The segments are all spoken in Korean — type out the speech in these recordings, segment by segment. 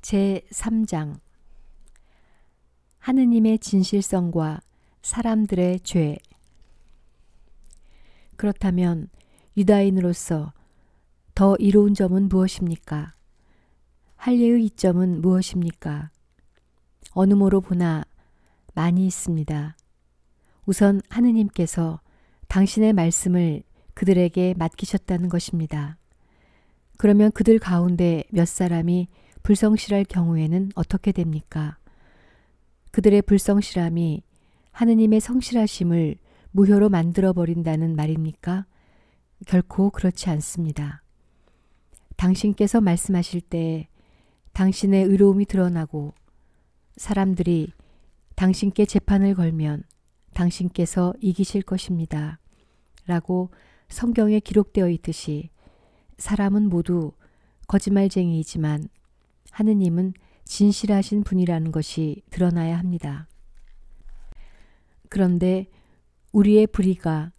제3장 하느님의 진실성과 사람들의 죄. 그렇다면 유다인으로서 더 이로운 점은 무엇입니까? 할례의 이점은 무엇입니까? 어느 모로 보나 많이 있습니다. 우선 하느님께서 당신의 말씀을 그들에게 맡기셨다는 것입니다. 그러면 그들 가운데 몇 사람이 불성실할 경우에는 어떻게 됩니까? 그들의 불성실함이 하느님의 성실하심을 무효로 만들어버린다는 말입니까? 결코 그렇지 않습니다. 당신께서 말씀하실 때 당신의 의로움이 드러나고 사람들이 당신께 재판을 걸면 당신께서 이기실 것입니다. 라고 성경에 기록되어 있듯이 사람은 모두 거짓말쟁이이지만 하느님은 진실하신 분이라는 것이 드러나야 합니다. 그런데 우리의 불의가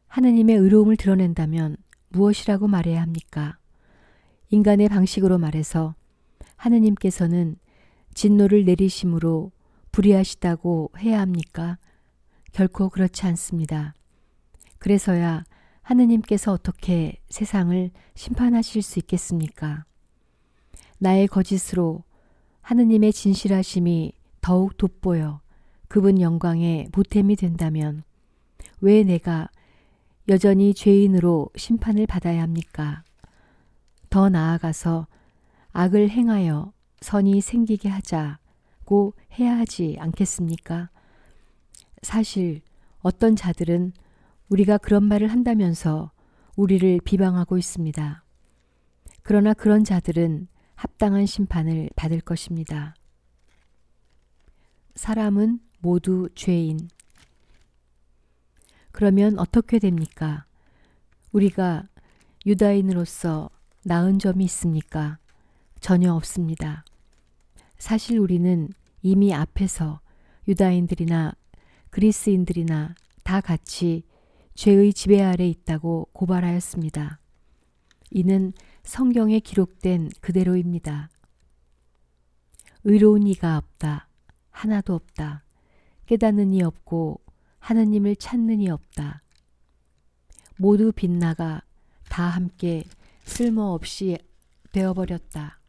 하느님의 의로움을 드러낸다면 무엇이라고 말해야 합니까? 인간의 방식으로 말해서 하느님께서는 진노를 내리심으로 불의하시다고 해야 합니까? 결코 그렇지 않습니다. 그래서야 하느님께서 어떻게 세상을 심판하실 수 있겠습니까? 나의 거짓으로 하느님의 진실하심이 더욱 돋보여 그분 영광에 보탬이 된다면 왜 내가 여전히 죄인으로 심판을 받아야 합니까? 더 나아가서 악을 행하여 선이 생기게 하자고 해야 하지 않겠습니까? 사실 어떤 자들은 우리가 그런 말을 한다면서 우리를 비방하고 있습니다. 그러나 그런 자들은 합당한 심판을 받을 것입니다. 사람은 모두 죄인. 그러면 어떻게 됩니까? 우리가 유다인으로서 나은 점이 있습니까? 전혀 없습니다. 사실 우리는 이미 앞에서 유다인들이나 그리스인들이나 다 같이 죄의 지배 아래 있다고 고발하였습니다. 이는 성경에 기록된 그대로입니다. 의로운 이가 없다. 하나도 없다. 깨닫는 이 없고 하느님을 찾는 이 없다. 모두 빗나가 다 함께 쓸모없이 되어버렸다.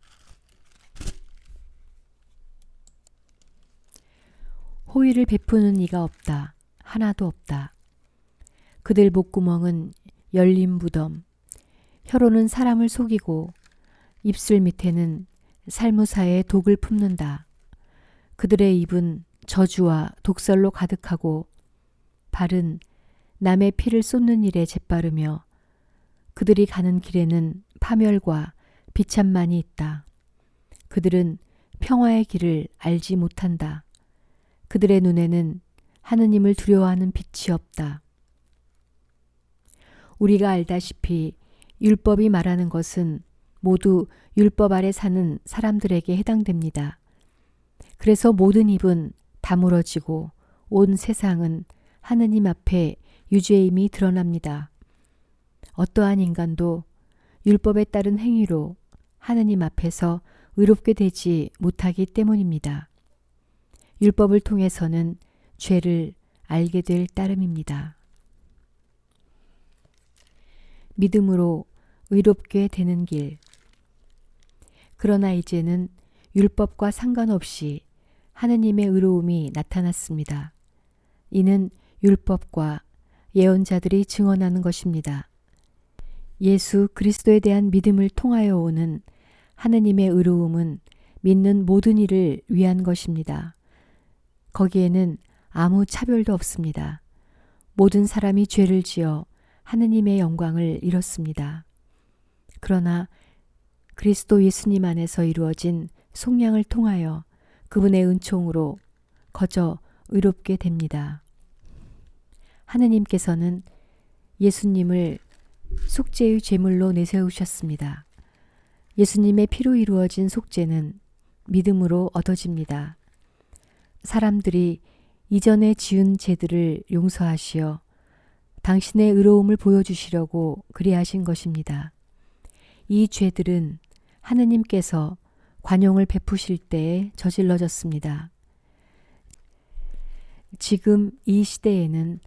호의를 베푸는 이가 없다. 하나도 없다. 그들 목구멍은 열린 무덤, 혀로는 사람을 속이고 입술 밑에는 살무사의 독을 품는다. 그들의 입은 저주와 독설로 가득하고 발은 남의 피를 쏟는 일에 재빠르며 그들이 가는 길에는 파멸과 비참만이 있다. 그들은 평화의 길을 알지 못한다. 그들의 눈에는 하느님을 두려워하는 빛이 없다. 우리가 알다시피 율법이 말하는 것은 모두 율법 아래 사는 사람들에게 해당됩니다. 그래서 모든 입은 다물어지고 온 세상은 하느님 앞에 유죄임이 드러납니다. 어떠한 인간도 율법에 따른 행위로 하느님 앞에서 의롭게 되지 못하기 때문입니다. 율법을 통해서는 죄를 알게 될 따름입니다. 믿음으로 의롭게 되는 길. 그러나 이제는 율법과 상관없이 하느님의 의로움이 나타났습니다. 이는 율법과 예언자들이 증언하는 것입니다. 예수 그리스도에 대한 믿음을 통하여 오는 하느님의 의로움은 믿는 모든 이를 위한 것입니다. 거기에는 아무 차별도 없습니다. 모든 사람이 죄를 지어 하느님의 영광을 잃었습니다. 그러나 그리스도 예수님 안에서 이루어진 속량을 통하여 그분의 은총으로 거저 의롭게 됩니다. 하느님께서는 예수님을 속죄의 제물로 내세우셨습니다. 예수님의 피로 이루어진 속죄는 믿음으로 얻어집니다. 사람들이 이전에 지은 죄들을 용서하시어 당신의 의로움을 보여주시려고 그리하신 것입니다. 이 죄들은 하느님께서 관용을 베푸실 때에 저질러졌습니다. 지금 이 시대에는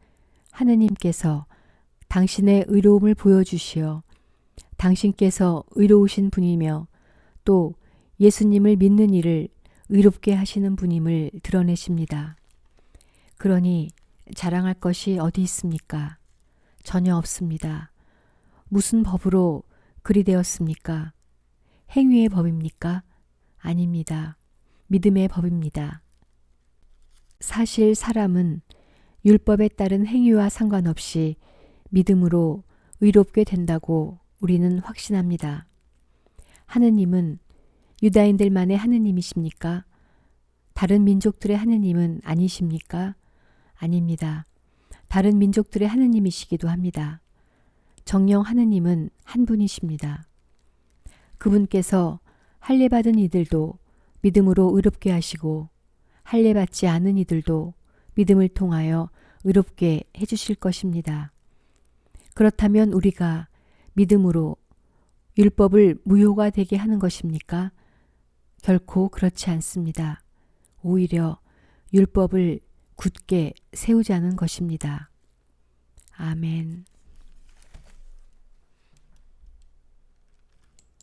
하느님께서 당신의 의로움을 보여주시어 당신께서 의로우신 분이며 또 예수님을 믿는 이를 의롭게 하시는 분임을 드러내십니다. 그러니 자랑할 것이 어디 있습니까? 전혀 없습니다. 무슨 법으로 그리 되었습니까? 행위의 법입니까? 아닙니다. 믿음의 법입니다. 사실 사람은 율법에 따른 행위와 상관없이 믿음으로 의롭게 된다고 우리는 확신합니다. 하느님은 유다인들만의 하느님이십니까? 다른 민족들의 하느님은 아니십니까? 아닙니다. 다른 민족들의 하느님이시기도 합니다. 정녕 하느님은 한 분이십니다. 그분께서 할례받은 이들도 믿음으로 의롭게 하시고 할례받지 않은 이들도 믿음을 통하여 의롭게 해주실 것입니다. 그렇다면 우리가 믿음으로 율법을 무효가 되게 하는 것입니까? 결코 그렇지 않습니다. 오히려 율법을 굳게 세우자는 것입니다. 아멘.